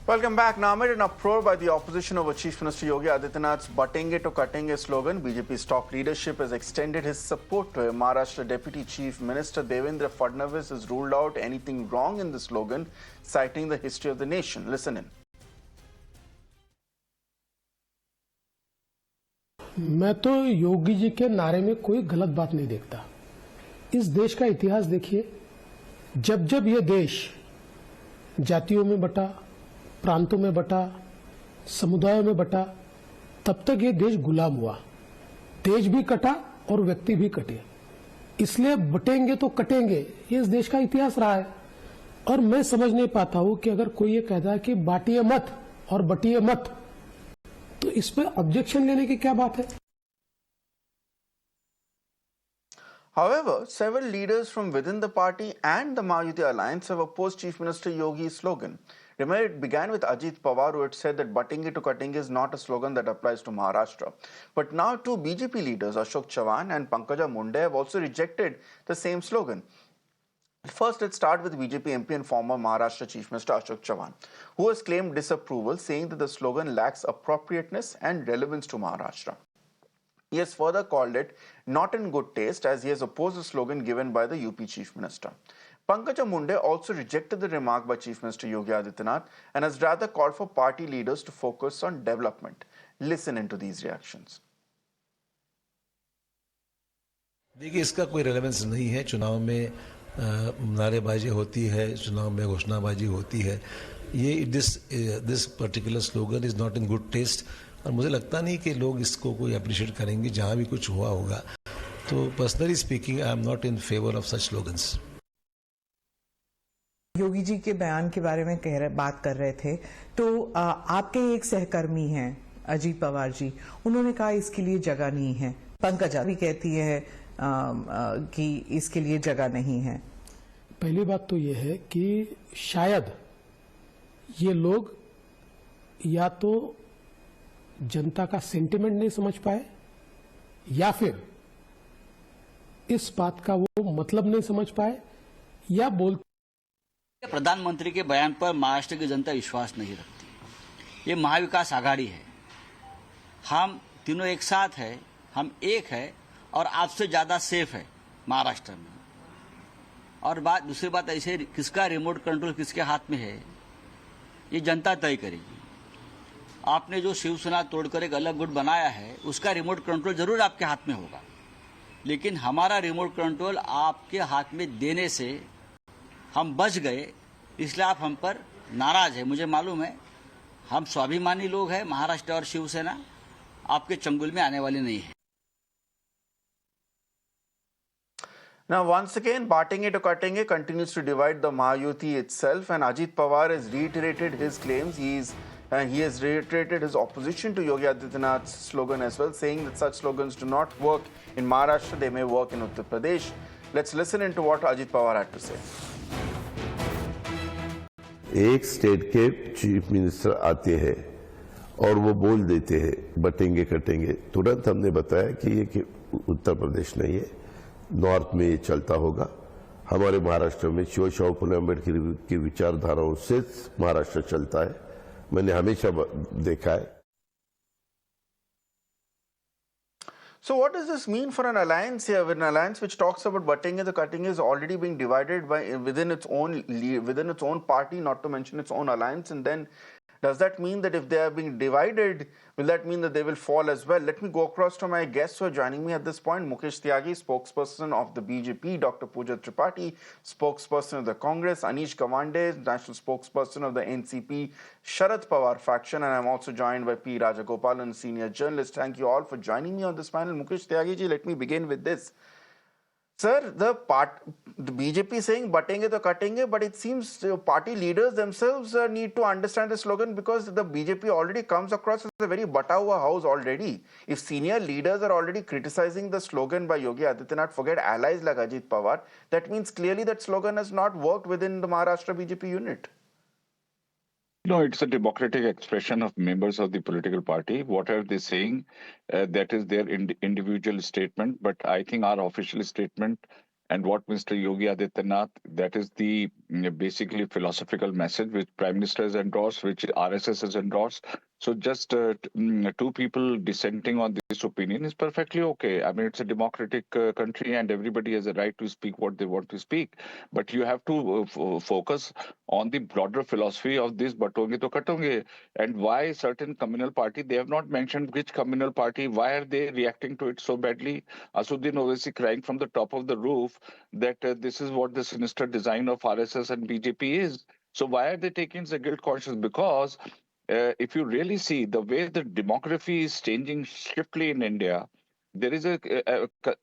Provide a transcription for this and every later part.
Welcome back. Now, amid an uproar by the opposition over Chief Minister Yogi Adityanath's Batenge To Katenge slogan, BJP's top leadership has extended his support to him. Maharashtra Deputy Chief Minister Fadnavis has ruled out anything wrong in the slogan, citing the history of the nation. Listen in. मैं तो योगी जी के नारे में कोई गलत बात नहीं देखता। इस देश का इतिहास देखिए, जब जब ये देश जातियों में बटा, प्रांतों में बटा, समुदायों में बटा, तब तक ये देश गुलाम हुआ। देश भी कटा और व्यक्ति भी कटे। इसलिए बटेंगे तो कटेंगे, ये इस देश का इतिहास रहा है। और मैं समझ नहीं पाता हूं कि अगर कोई ये कहता है कि बांटिए मत और बटिए मत, तो इस पर ऑब्जेक्शन लेने की क्या बात है? However, several leaders from within the party and the Mahayuti alliance have opposed Chief Minister Yogi's slogan. Remember, it began with Ajit Pawar, who had said that Batenge To Katenge is not a slogan that applies to Maharashtra. But now two BJP leaders, Ashok Chavan and Pankaja Munde, have also rejected the same slogan. First, let's start with BJP MP and former Maharashtra Chief Minister Ashok Chavan, who has claimed disapproval, saying that the slogan lacks appropriateness and relevance to Maharashtra. He has further called it not in good taste, as he has opposed the slogan given by the UP Chief Minister. Pankaja Munde also rejected the remark by Chief Minister Yogi Adityanath and has rather called for party leaders to focus on development. Listen into these reactions. देखिए, इसका कोई relevance नहीं है। चुनाव में नारेबाजी होती है, चुनाव में घोषणाबाजी होती है। ये this particular slogan is not in good taste, और मुझे लगता नहीं कि लोग इसको कोई अप्रिशिएट करेंगे। जहां भी कुछ हुआ होगा, तो personally speaking I am not in favour of such slogans. Yogi ji के बयान के बारे में बात कर रहे थे, तो आपके एक सहकर्मी हैं अजीत पवार जी, उन्होंने कहा इसके लिए जगह नहीं है। पंकजा भी कहती है कि इसके लिए जगह नहीं है। पहली बात तो यह है कि शायद ये लोग या तो जनता का सेंटिमेंट नहीं समझ पाए, या फिर इस बात का वो मतलब नहीं समझ पाए, या प्रधानमंत्री के बयान पर महाराष्ट्र की जनता विश्वास नहीं रखती। ये महाविकास आघाड़ी है, हम तीनों एक साथ है, हम एक है और आपसे ज्यादा सेफ है महाराष्ट्र में। और दूसरी बात ऐसे, किसका रिमोट कंट्रोल किसके हाथ में है, ये जनता तय करेगी। आपने जो शिवसेना तोड़कर एक अलग गुट बनाया है, उसका रिमोट कंट्रोल जरूर आपके हाथ में होगा, लेकिन हमारा रिमोट कंट्रोल आपके हाथ में देने से हम बच गए, इसलिए आप हम पर नाराज है। मुझे मालूम है, हम स्वाभिमानी लोग हैं। महाराष्ट्र और शिवसेना आपके चंगुल में आने वाली नहीं है। Now, once again, Batenge To Katenge continues to divide the Mahayuti itself, and Ajit Pawar has reiterated his claims. He has reiterated his opposition to Yogi Adityanath's slogan as well, saying that such slogans do not work in Maharashtra, they may work in Uttar Pradesh. Let's listen into what Ajit Pawar had to say. एक state के chief minister आते हैं और वो बोल देते हैं बटेंगे कटेंगे, तुरंत हमने बताया कि ये कि उत्तर प्रदेश नहीं है, नॉर्थ में ये चलता होगा। हमारे महाराष्ट्र में शिव पुणे अम्बेडकर की विचारधाराओं से महाराष्ट्र चलता है, मैंने हमेशा देखा है। So what does this mean for an alliance here? An alliance which talks about Batenge To Katenge is already being divided within its own party, not to mention its own alliance. And then does that mean that if they are being divided, will that mean that they will fall as well? Let me go across to my guests who are joining me at this point. Mukesh, Tyagi, spokesperson of the BJP, Dr. Pooja Tripathi, spokesperson of the Congress, Anish Gawande, national spokesperson of the NCP, Sharad Pawar faction, and I'm also joined by P. Rajagopalan, senior journalist. Thank you all for joining me on this panel. Mukesh, Tyagi ji, let me begin with this. Sir, the BJP is saying Batenge To Katenge, but it seems party leaders themselves need to understand the slogan, because the BJP already comes across as a very bata hua house already. If senior leaders are already criticizing the slogan by Yogi Adityanath, forget allies like Ajit Pawar, that means clearly that slogan has not worked within the Maharashtra BJP unit. No, it's a democratic expression of members of the political party. What are they saying? That is their individual statement. But I think our official statement And what Mr. Yogi Adityanath, that is the basically philosophical message which Prime Minister has endorsed, which RSS has endorsed. So just two people dissenting on this opinion is perfectly okay. I mean, it's a democratic country and everybody has a right to speak what they want to speak. But you have to focus on the broader philosophy of this Batenge To Katenge and why certain communal party, they have not mentioned which communal party, why are they reacting to it so badly? Asuddin Owaisi crying from the top of the roof that this is what the sinister design of RSS and BJP is. So why are they taking the guilt conscious? Because if you really see the way the demography is changing swiftly in India, there is a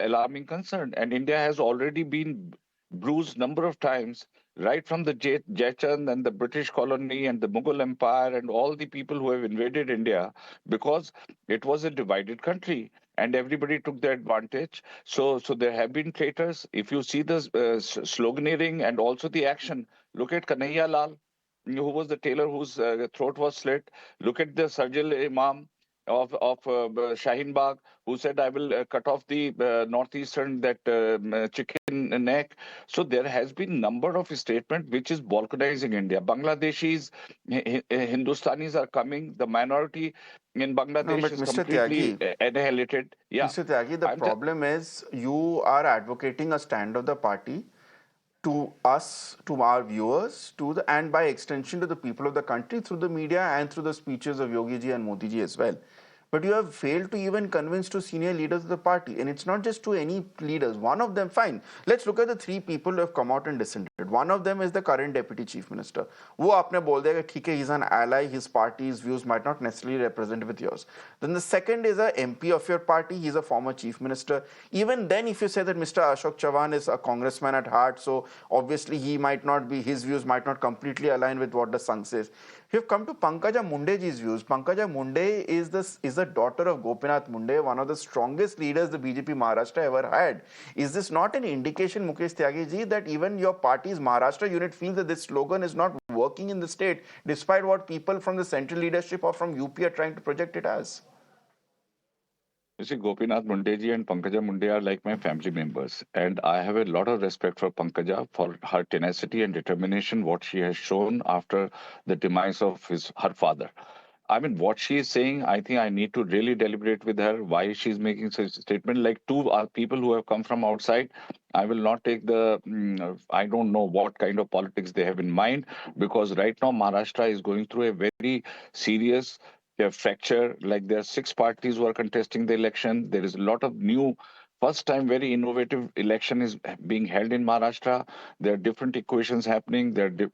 alarming concern, and India has already been bruised number of times, right from the Jaichand and the British colony and the Mughal Empire and all the people who have invaded India, because it was a divided country and everybody took their advantage. So there have been traitors. If you see the sloganeering and also the action, look at Kanhaiya Lal, who was the tailor whose throat was slit. Look at the Sarjil Imam of Shaheen Bagh, who said, "I will cut off the northeastern that chicken neck." So there has been number of statement which is balkanizing India. Bangladeshis, Hindustanis are coming. The minority in No, Bangladesh but is Mr. completely Tyagi, annihilated. Yeah, Mr. Tyagi, the I'm just. problem is you are advocating a stand of the party to us, to our viewers, to the and by extension to the people of the country through the media and through the speeches of Yogi ji and Modi ji as well. But you have failed to even convince two senior leaders of the party. And it's not just to any leaders. One of them, fine. Let's look at the three people who have come out and dissented. One of them is the current deputy chief minister. वो आपने बोल दिया कि ठीक है, he's an ally, his party's views might not necessarily represent with yours. Then the second is a MP of your party, he's a former chief minister. Even then, if you say that Mr. Ashok Chavan is a congressman at heart, so obviously he might not be, his views might not completely align with what the Sangh says. We have come to Pankaja Mundeji's views. Pankaja Munde is the daughter of Gopinath Munde, one of the strongest leaders the BJP Maharashtra ever had. Is this not an indication, Mukesh Tyagi ji, that even your party's Maharashtra unit feels that this slogan is not working in the state, despite what people from the central leadership or from UP are trying to project it as? You see, Gopinath Mundeji and Pankaja Munde are like my family members, and I have a lot of respect for Pankaja for her tenacity and determination, what she has shown after the demise of her father. I mean, what she is saying, I think I need to really deliberate with her why she's making such a statement. Like two people who have come from outside, I will not take the, I don't know what kind of politics they have in mind, because right now Maharashtra is going through a very serious fracture. Like there are six parties who are contesting the election. There is a lot of new, first time very innovative election is being held in Maharashtra. There are different equations happening.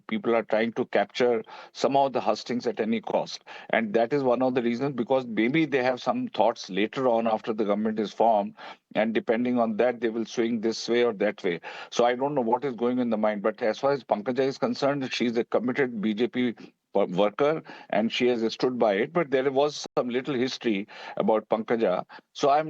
People are trying to capture somehow the hustings at any cost. And that is one of the reasons, because maybe they have some thoughts later on after the government is formed. And depending on that, they will swing this way or that way. So I don't know what is going in the mind. But as far as Pankaja is concerned, she's a committed BJP worker and she has stood by it. But there was some little history about Pankaja, so I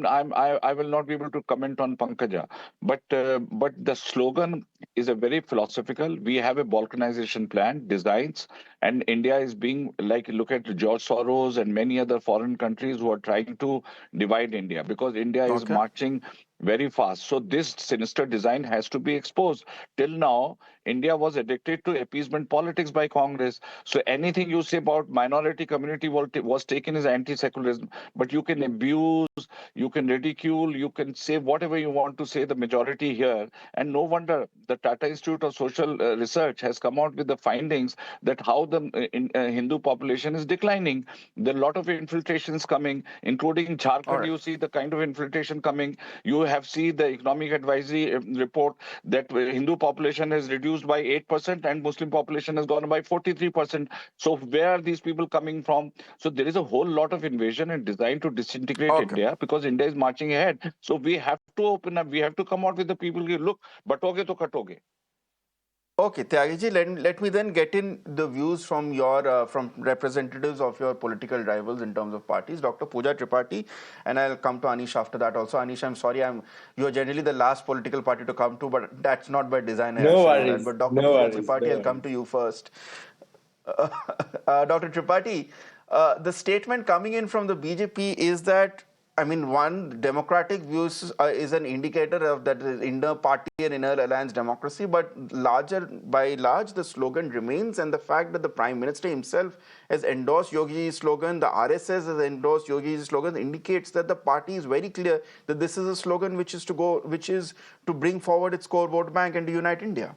will not be able to comment on Pankaja. But the slogan is a very philosophical. We have a balkanization plan, designs, and India is being like, look at George Soros and many other foreign countries who are trying to divide India, because India is Okay. marching very fast. So this sinister design has to be exposed. Till now, India was addicted to appeasement politics by Congress. So anything you say about minority community was taken as anti-secularism. But you can abuse, you can ridicule, you can say whatever you want to say, the majority here. And no wonder the Tata Institute of Social Research has come out with the findings that how the Hindu population is declining. There are a lot of infiltrations coming, including All Jharkhand. right. You see the kind of infiltration coming. You have seen the economic advisory report that Hindu population has reduced by 8% and Muslim population has gone by 43%. So where are these people coming from? So there is a whole lot of invasion and design to disintegrate Okay. India, because India is marching ahead. So we have to open up. We have to come out with the people who look, batoge to katoge. Okay, Tyagiji, let me then get in the views from your from representatives of your political rivals in terms of parties, Dr. Pooja Tripathi, and I'll come to Anish after that also. Anish, I'm sorry, you're generally the last political party to come to, but that's not by design. I No assure you that. worries, But Dr. no Pooja worries, no Tripathi, I'll come worries. to you first. Dr. Tripathi, the statement coming in from the BJP is that I mean, one, democratic views is an indicator of that inner party and inner alliance democracy, but by large, the slogan remains, and the fact that the Prime Minister himself has endorsed Yogi's slogan, the RSS has endorsed Yogi's slogan, indicates that the party is very clear that this is a slogan which is to bring forward its core vote bank and to unite India.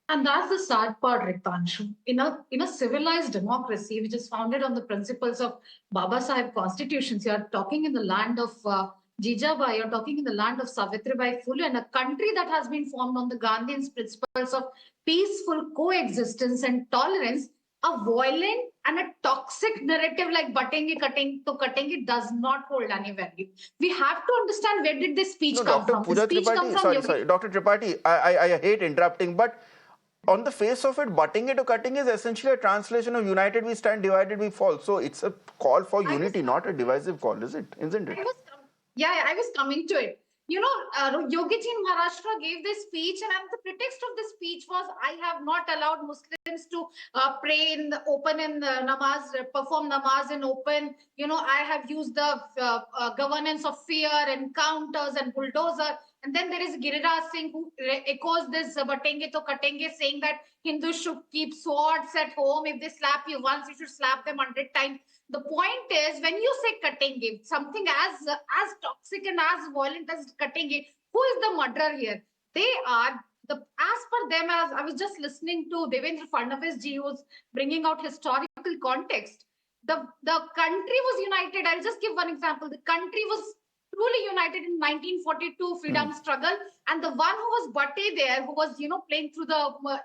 And that's the sad part, Ritangshu. In a civilized democracy, which is founded on the principles of Baba Sahib constitutions, you are talking in the land of Jijabai, you're talking in the land of Savitribai Phule, and a country that has been formed on the Gandhian principles of peaceful coexistence and tolerance. A violent and a toxic narrative like Batenge To Katenge does not hold any value. We have to understand, where did this speech come Dr. from? Pooja This speech come Tripathi, from sorry, Dr. Tripathi, I hate interrupting, but on the face of it, Batenge To Katenge is essentially a translation of united we stand, divided we fall. So it's a call for unity, not a divisive call, isn't it? I was coming to it. Yogi Ji in Maharashtra gave this speech, and the pretext of this speech was, I have not allowed Muslims to pray in the open in the namaz, perform namaz in open. I have used the governance of fear, encounters, and bulldozer. And then there is Giriraj Singh, who echoes this Batenge To Katenge, saying that Hindus should keep swords at home. If they slap you once, you should slap them 100 times. The point is, when you say Katenge, something as toxic and as violent as Katenge, who is the murderer here? They are, as per them, as I was just listening to Devendra Fadnavis ji, who was bringing out historical context. The country was united. I'll just give one example. The country was truly united in 1942 freedom struggle, and the one who was Bhatte there, who was playing through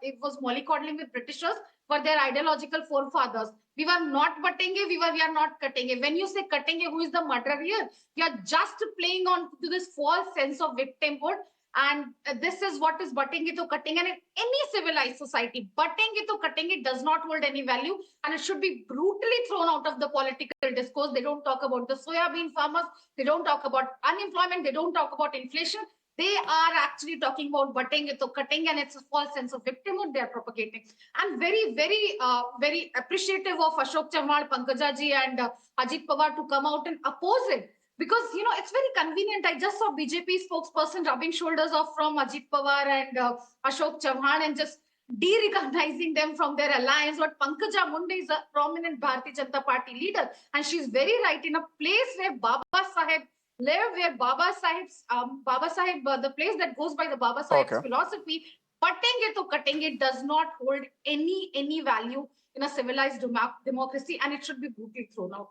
it was mollycoddling with Britishers, were their ideological forefathers. We were not Batenge, we are not Katenge. When you say Katenge, who is the murderer here? You are just playing on to this false sense of victimhood. And this is what is Batenge To Katenge. And in any civilized society, Batenge To Katenge does not hold any value, and it should be brutally thrown out of the political discourse. They don't talk about the soya bean farmers. They don't talk about unemployment. They don't talk about inflation. They are actually talking about Batenge To Katenge, and it's a false sense of victimhood they are propagating. I'm very, very, very appreciative of Ashok Chauhan, Pankaja ji, and Ajit Pawar to come out and oppose it. Because, it's very convenient. I just saw BJP spokesperson rubbing shoulders off from Ajit Pawar and Ashok Chauhan and just de-recognizing them from their alliance. But Pankaja Munde is a prominent Bharatiya Janata Party leader. And she's very right. In a place where Baba Sahib lived, where Baba Sahib, the place that goes by the Baba Sahib's philosophy, Batenge To Katenge does not hold any value in a civilized democracy, and it should be brutally thrown out.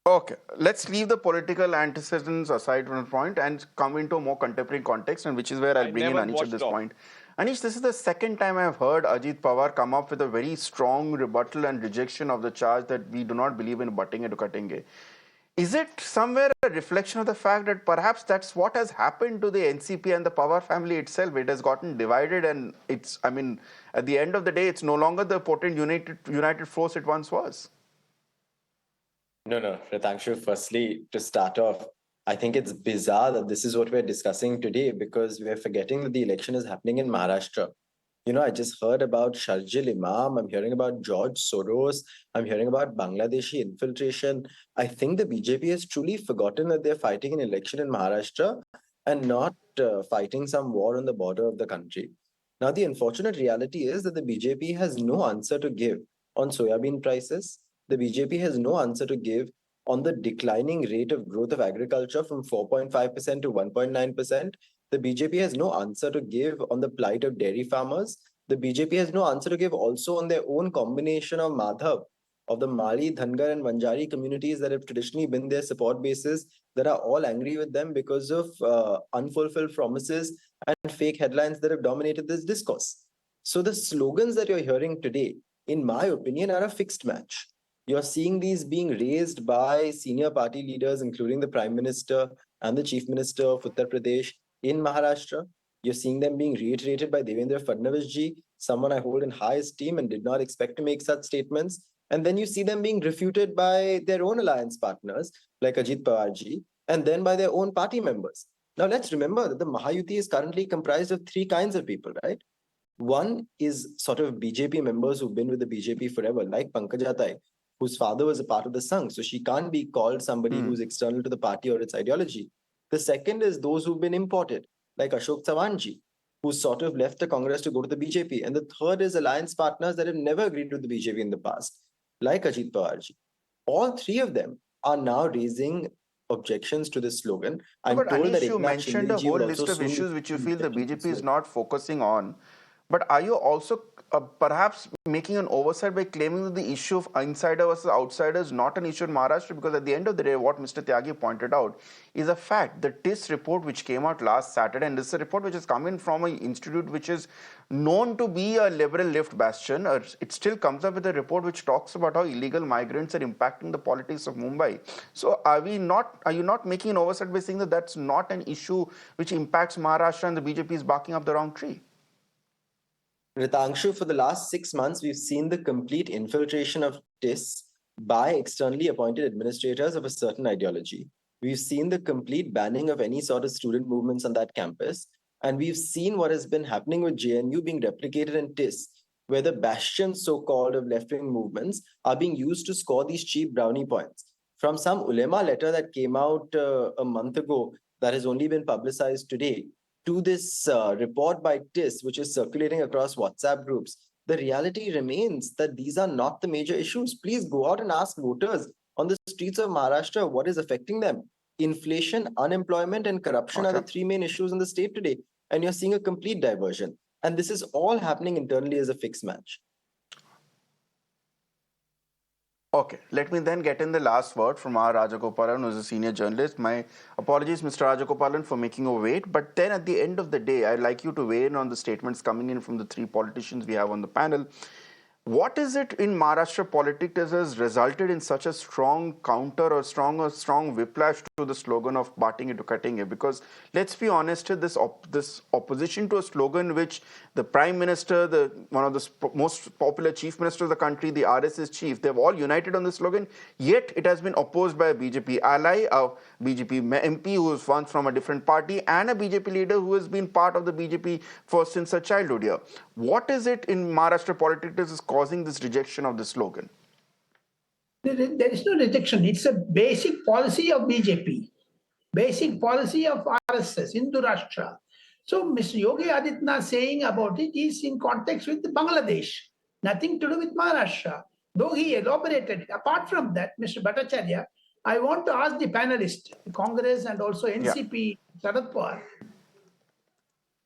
Okay, let's leave the political antecedents aside from the point and come into a more contemporary context, and which is where I'll bring in Anish at this point. Anish, this is the second time I've heard Ajit Pawar come up with a very strong rebuttal and rejection of the charge that we do not believe in Batenge To Katenge. Is it somewhere a reflection of the fact that perhaps that's what has happened to the NCP and the Pawar family itself? It has gotten divided, and at the end of the day, it's no longer the potent united force it once was. No, Ritangshu, firstly, to start off, I think it's bizarre that this is what we're discussing today, because we're forgetting that the election is happening in Maharashtra. I just heard about Sharjil Imam. I'm hearing about George Soros. I'm hearing about Bangladeshi infiltration. I think the BJP has truly forgotten that they're fighting an election in Maharashtra and not fighting some war on the border of the country. Now, the unfortunate reality is that the BJP has no answer to give on soybean prices. The BJP has no answer to give on the declining rate of growth of agriculture from 4.5% to 1.9%. The BJP has no answer to give on the plight of dairy farmers. The BJP has no answer to give also on their own combination of Madhav, of the Mali, Dhangar and Vanjari communities that have traditionally been their support bases, that are all angry with them because of unfulfilled promises and fake headlines that have dominated this discourse. So the slogans that you're hearing today, in my opinion, are a fixed match. You're seeing these being raised by senior party leaders, including the Prime Minister and the Chief Minister of Uttar Pradesh in Maharashtra. You're seeing them being reiterated by Devendra Fadnavis ji, someone I hold in high esteem and did not expect to make such statements. And then you see them being refuted by their own alliance partners, like Ajit Pawar ji, and then by their own party members. Now, let's remember that the Mahayuti is currently comprised of three kinds of people, right? One is sort of BJP members who've been with the BJP forever, like Pankaja Tai, whose father was a part of the Sangh. So she can't be called somebody who's external to the party or its ideology. The second is those who've been imported, like Ashok Chavanji, who sort of left the Congress to go to the BJP. And the third is alliance partners that have never agreed with the BJP in the past, like Ajit Pawar. All three of them are now raising objections to this slogan. No, I'm but told that Anish, you Eknath mentioned a Shinde ji whole will list also of soon issues which you be feel the objections to BJP this is slogan. not focusing on. But are you also perhaps making an oversight by claiming that the issue of insider versus outsider is not an issue in Maharashtra? Because at the end of the day, what Mr. Tyagi pointed out is a fact. The TIS report which came out last Saturday, and this is a report which is coming from an institute which is known to be a liberal left bastion, it still comes up with a report which talks about how illegal migrants are impacting the politics of Mumbai. So are you not making an oversight by saying that that's not an issue which impacts Maharashtra and the BJP is barking up the wrong tree? Ritangshu, for the last 6 months, we've seen the complete infiltration of TIS by externally appointed administrators of a certain ideology. We've seen the complete banning of any sort of student movements on that campus. And we've seen what has been happening with JNU being replicated in TIS, where the bastions, so-called, of left-wing movements are being used to score these cheap brownie points. From some ulema letter that came out a month ago that has only been publicized today, to this report by TIS, which is circulating across WhatsApp groups, the reality remains that these are not the major issues. Please go out and ask voters on the streets of Maharashtra what is affecting them. Inflation, unemployment, and corruption are the three main issues in the state today. And you're seeing a complete diversion. And this is all happening internally as a fixed match. Okay, let me then get in the last word from R. Rajagopalan, who is a senior journalist. My apologies, Mr. Rajagopalan, for making you wait. But then at the end of the day, I'd like you to weigh in on the statements coming in from the three politicians we have on the panel. What is it in Maharashtra politics that has resulted in such a strong counter or strong whiplash to the slogan of Batenge To Katenge? Because let's be honest, this opposition to a slogan which the Prime Minister, one of the most popular Chief Minister of the country, the RSS chief, they've all united on this slogan, yet it has been opposed by a BJP ally, a BJP MP who is once from a different party, and a BJP leader who has been part of the BJP since her childhood here. What is it in Maharashtra politics that is causing this rejection of the slogan? There is no rejection. It's a basic policy of BJP, basic policy of RSS, Hindu Rashtra. So Mr. Yogi Adityanath saying about it is in context with Bangladesh, nothing to do with Maharashtra. Though he elaborated, apart from that, Mr. Bhattacharya, I want to ask the panelists, Congress and also NCP, Sharad Pawar.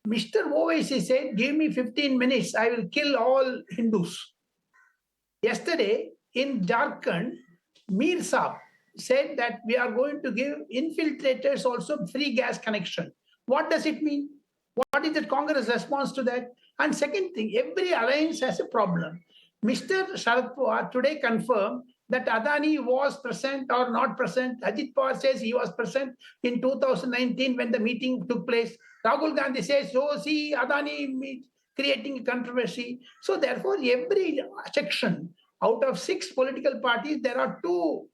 Mr. Owaisi said, give me 15 minutes, I will kill all Hindus. Yesterday, in Jharkhand, Mir Saab said that we are going to give infiltrators also free gas connection. What does it mean? What is the Congress response to that? And second thing, every alliance has a problem. Mr. Sharad Pawar today confirmed that Adani was present or not present. Ajit Pawar says he was present in 2019 when the meeting took place. Rahul Gandhi says, oh, see, Adani creating a controversy. So therefore, every section out of 6 political parties, there are 2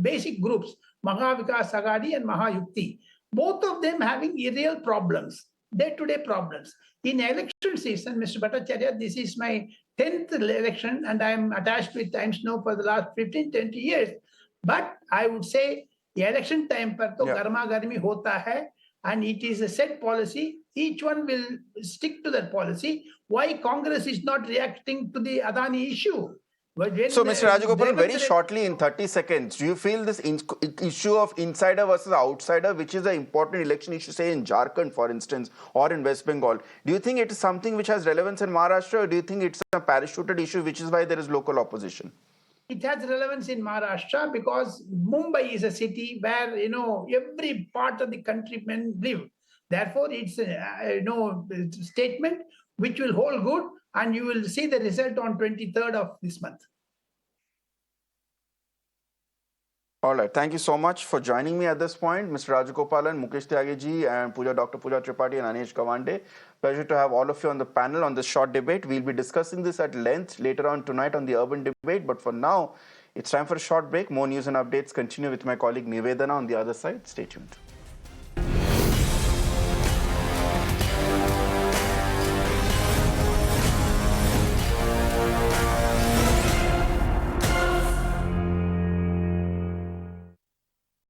basic groups, Mahavikas Aghadi and Mahayuti. Both of them having real problems, day-to-day problems. In election season, Mr. Bhattacharya, this is my 10th election and I am attached with Times Now for the last 15-20 years. But I would say, election time par to garma garmi hota hai, and it is a set policy. Each one will stick to that policy. Why Congress is not reacting to the Adani issue? So, Mr. Rajagopalan, very shortly in 30 seconds, do you feel this issue of insider versus outsider, which is an important election issue, say in Jharkhand, for instance, or in West Bengal, do you think it is something which has relevance in Maharashtra, or do you think it's a parachuted issue, which is why there is local opposition? It has relevance in Maharashtra because Mumbai is a city where, every part of the countrymen live. Therefore, it's a statement which will hold good, and you will see the result on 23rd of this month. All right. Thank you so much for joining me at this point, Mr. Rajagopalan, Mukesh Tyagi ji, and Dr. Pooja Tripathi and Anish Gawande. Pleasure to have all of you on the panel on this short debate. We'll be discussing this at length later on tonight on the urban debate. But for now, it's time for a short break. More news and updates continue with my colleague Nivedana on the other side. Stay tuned.